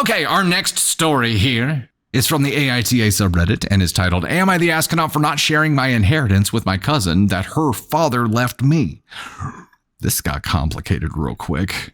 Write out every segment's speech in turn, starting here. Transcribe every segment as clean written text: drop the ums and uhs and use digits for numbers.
Okay, our next story here is from the AITA subreddit and is titled, Am I the Astronaut for Not Sharing My Inheritance with My Cousin That Her Father Left Me? This got complicated real quick.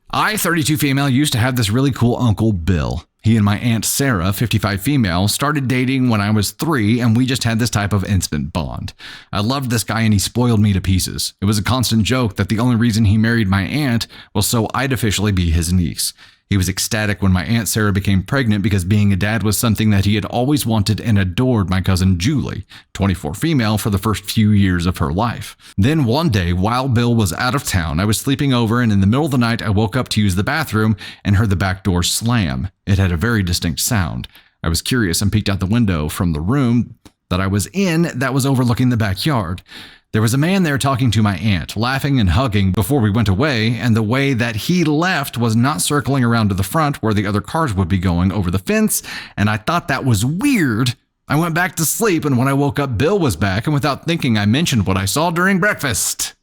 I, 32 female, used to have this really cool Uncle Bill. He and my Aunt Sarah, 55 female, started dating when I was 3, and we just had this type of instant bond. I loved this guy and he spoiled me to pieces. It was a constant joke that the only reason he married my aunt was so I'd officially be his niece. He was ecstatic when my Aunt Sarah became pregnant because being a dad was something that he had always wanted and adored my cousin Julie, 24 female, for the first few years of her life. Then one day, while Bill was out of town, I was sleeping over and in the middle of the night I woke up to use the bathroom and heard the back door slam. It had a very distinct sound. I was curious and peeked out the window from the room that I was in that was overlooking the backyard. There was a man there talking to my aunt, laughing and hugging before we went away, and the way that he left was not circling around to the front where the other cars would be going over the fence, and I thought that was weird. I went back to sleep, and when I woke up, Bill was back, and without thinking, I mentioned what I saw during breakfast.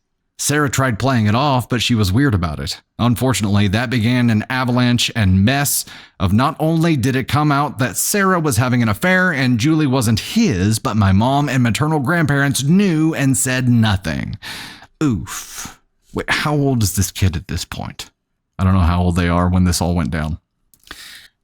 Sarah tried playing it off, but she was weird about it. Unfortunately, that began an avalanche and mess of not only did it come out that Sarah was having an affair and Julie wasn't his, but my mom and maternal grandparents knew and said nothing. Oof. Wait, how old is this kid at this point? I don't know how old they are when this all went down.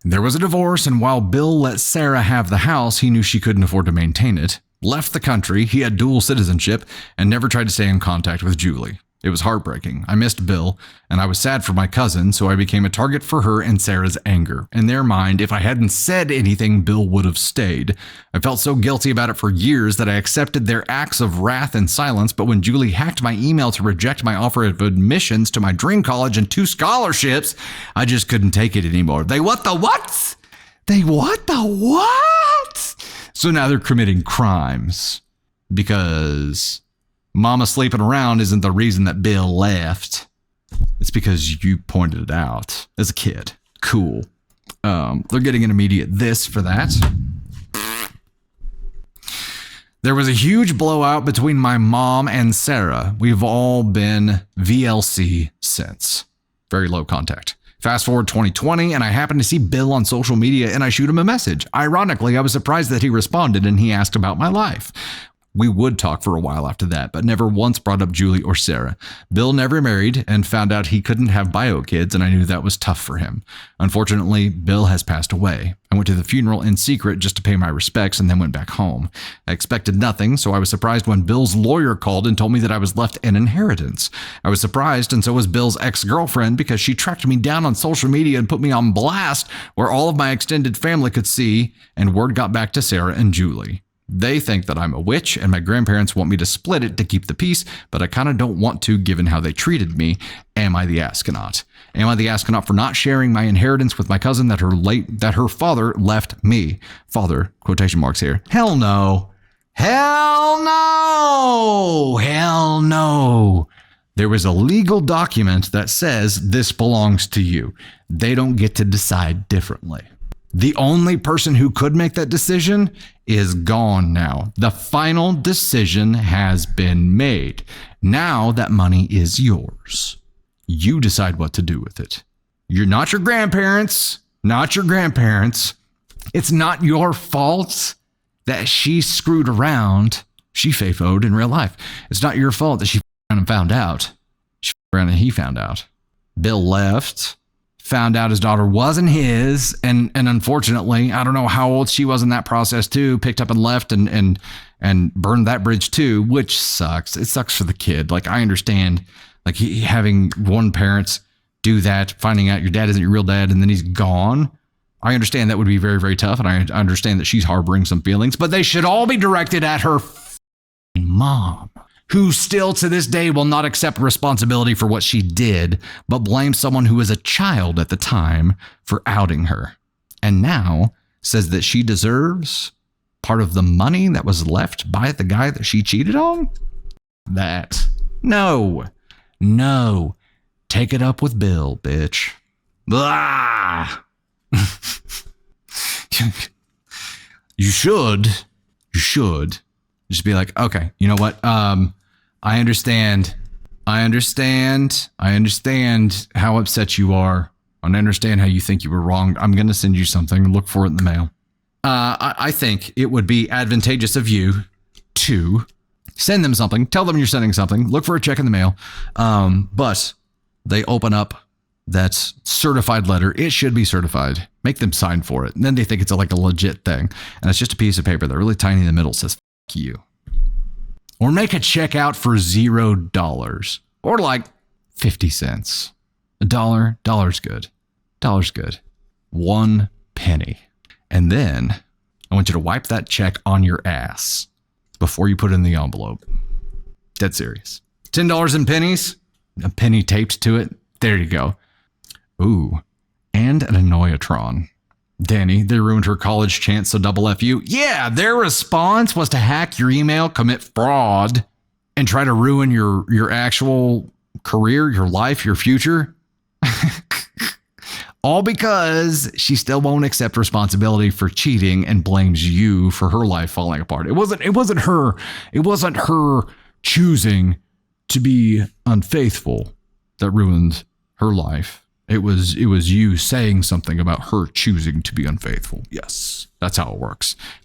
There was a divorce, and while Bill let Sarah have the house, he knew she couldn't afford to maintain it. Left the country, he had dual citizenship, and never tried to stay in contact with Julie. It was heartbreaking. I missed Bill, and I was sad for my cousin, so I became a target for her and Sarah's anger. In their mind, if I hadn't said anything, Bill would have stayed. I felt so guilty about it for years that I accepted their acts of wrath and silence, but when Julie hacked my email to reject my offer of admissions to my dream college and 2 scholarships, I just couldn't take it anymore. They what the what? They what the what? So now they're committing crimes because Mama sleeping around isn't the reason that Bill left. It's because you pointed it out as a kid. Cool. They're getting an immediate this for that. There was a huge blowout between my mom and Sarah. We've all been VLC since. Very low contact. Fast forward 2020, and I happened to see Bill on social media, and I shoot him a message. Ironically, I was surprised that he responded, and he asked about my life. We would talk for a while after that, but never once brought up Julie or Sarah. Bill never married and found out he couldn't have bio kids, and I knew that was tough for him. Unfortunately, Bill has passed away. I went to the funeral in secret just to pay my respects and then went back home. I expected nothing, so I was surprised when Bill's lawyer called and told me that I was left an inheritance. I was surprised, and so was Bill's ex-girlfriend, because she tracked me down on social media and put me on blast where all of my extended family could see, and word got back to Sarah and Julie. They think that I'm a witch, and my grandparents want me to split it to keep the peace, but I kind of don't want to given how they treated me. Am I the astronaut? Am I the astronaut for not sharing my inheritance with my cousin that her father left me? Father, quotation marks here. Hell no. Hell no. Hell no. There was a legal document that says this belongs to you. They don't get to decide differently. The only person who could make that decision is gone now. The final decision has been made. Now that money is yours. You decide what to do with it. You're not your grandparents. Not your grandparents. It's not your fault that she screwed around. She fayfoed in real life. It's not your fault that she found out. She around and he found out. Bill left. Found out his daughter wasn't his, and unfortunately, I don't know how old she was in that process too, picked up and left and burned that bridge too, which sucks. It sucks for the kid. Like, I understand, like, having one parent do that, finding out your dad isn't your real dad, and then he's gone. I understand that would be very, very tough, and I understand that she's harboring some feelings, but they should all be directed at her mom, who still to this day will not accept responsibility for what she did, but blames someone who was a child at the time for outing her. And now says that she deserves part of the money that was left by the guy that she cheated on? No. Take it up with Bill, bitch. Blah. You should just be like, okay, you know what? I understand how upset you are. I understand how you think you were wronged. I'm going to send you something. Look for it in the mail. I think it would be advantageous of you to send them something. Tell them you're sending something. Look for a check in the mail. But they open up that certified letter. It should be certified. Make them sign for it. And then they think it's like a legit thing. And it's just a piece of paper that really tiny in the middle says, "F you." Or make a check out for $0. Or like 50 cents. $1's good. $1's good. 1 penny. And then I want you to wipe that check on your ass before you put it in the envelope. Dead serious. $10 in pennies. A penny taped to it. There you go. Ooh. And an Annoyatron. Danny, they ruined her college chance, so double F you. Yeah, their response was to hack your email, commit fraud, and try to ruin your actual career, your life, your future. All because she still won't accept responsibility for cheating and blames you for her life falling apart. It wasn't her choosing to be unfaithful that ruined her life. It was you saying something about her choosing to be unfaithful. Yes, that's how it works.